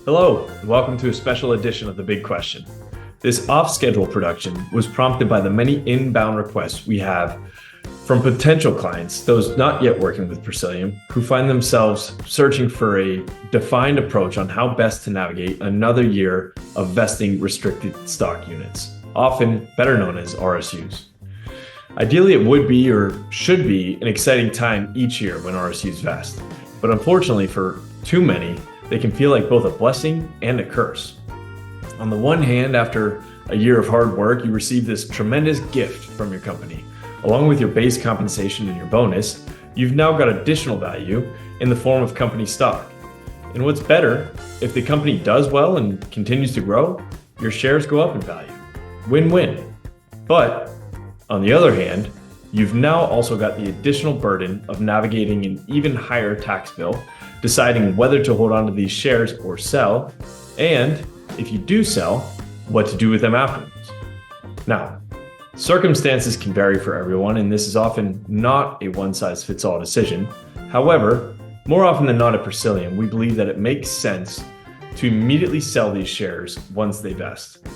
Hello, and welcome to a special edition of The Big Question. This off-schedule production was prompted by the many inbound requests we have from potential clients, those not yet working with Presilium, who find themselves searching for a defined approach on how best to navigate another year of vesting restricted stock units, often better known as RSUs. Ideally, it would be or should be an exciting time each year when RSUs vest, but unfortunately for too many, they can feel like both a blessing and a curse. On the one hand, after a year of hard work, you receive this tremendous gift from your company. Along with your base compensation and your bonus, you've now got additional value in the form of company stock. And what's better, if the company does well and continues to grow, your shares go up in value. Win-win. But on the other hand, you've now also got the additional burden of navigating an even higher tax bill, deciding whether to hold on to these shares or sell, and if you do sell, what to do with them afterwards. Now, circumstances can vary for everyone, and this is often not a one-size-fits-all decision. However, more often than not at Presilium, we believe that it makes sense to immediately sell these shares once they vest.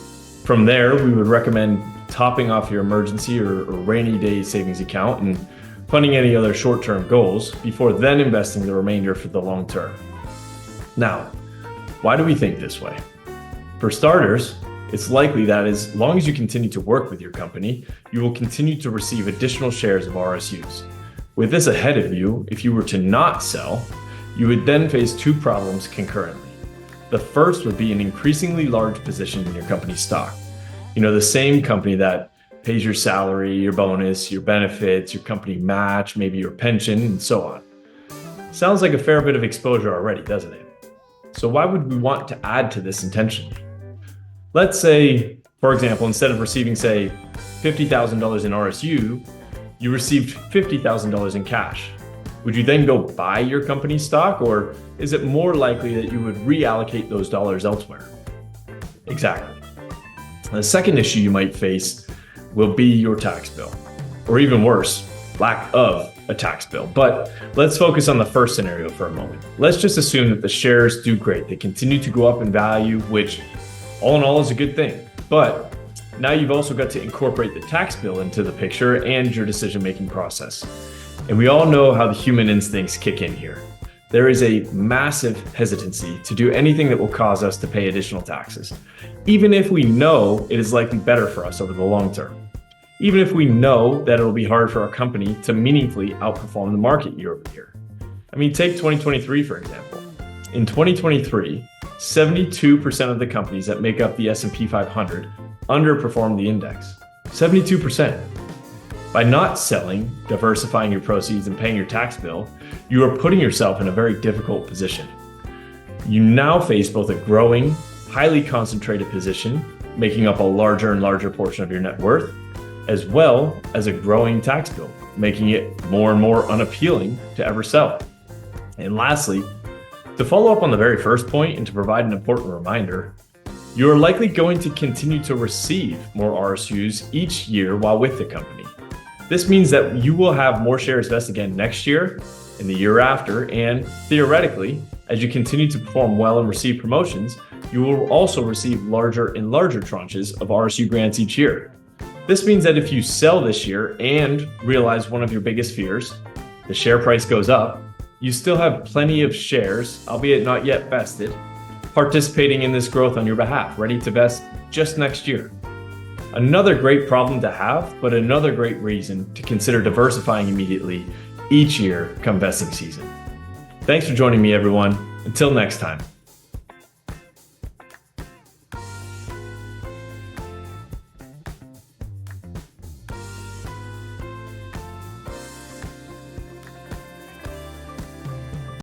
From there, we would recommend topping off your emergency or rainy day savings account and funding any other short-term goals before then investing the remainder for the long term. Now, why do we think this way? For starters, it's likely that as long as you continue to work with your company, you will continue to receive additional shares of RSUs. With this ahead of you, if you were to not sell, you would then face two problems concurrently. The first would be an increasingly large position in your company's stock. The same company that pays your salary, your bonus, your benefits, your company match, maybe your pension, and so on. Sounds like a fair bit of exposure already, doesn't it? So why would we want to add to this intentionally? Let's say, for example, instead of receiving, say, $50,000 in RSU, you received $50,000 in cash. Would you then go buy your company's stock, or is it more likely that you would reallocate those dollars elsewhere? Exactly. The second issue you might face will be your tax bill, or even worse, lack of a tax bill. But let's focus on the first scenario for a moment. Let's just assume that the shares do great. They continue to go up in value, which all in all is a good thing. But now you've also got to incorporate the tax bill into the picture and your decision-making process. And we all know how the human instincts kick in here. There is a massive hesitancy to do anything that will cause us to pay additional taxes, even if we know it is likely better for us over the long term. Even if we know that it'll be hard for our company to meaningfully outperform the market year over year. Take 2023, for example. In 2023, 72% of the companies that make up the S&P 500 underperformed the index. 72%. By not selling, diversifying your proceeds, and paying your tax bill, you are putting yourself in a very difficult position. You now face both a growing, highly concentrated position, making up a larger and larger portion of your net worth, as well as a growing tax bill, making it more and more unappealing to ever sell. And lastly, to follow up on the very first point and to provide an important reminder, you are likely going to continue to receive more RSUs each year while with the company. This means that you will have more shares vest again next year and the year after, and theoretically, as you continue to perform well and receive promotions, you will also receive larger and larger tranches of RSU grants each year. This means that if you sell this year and realize one of your biggest fears, the share price goes up, you still have plenty of shares, albeit not yet vested, participating in this growth on your behalf, ready to vest just next year. Another great problem to have, but another great reason to consider diversifying immediately each year come vesting season. Thanks for joining me, everyone. Until next time.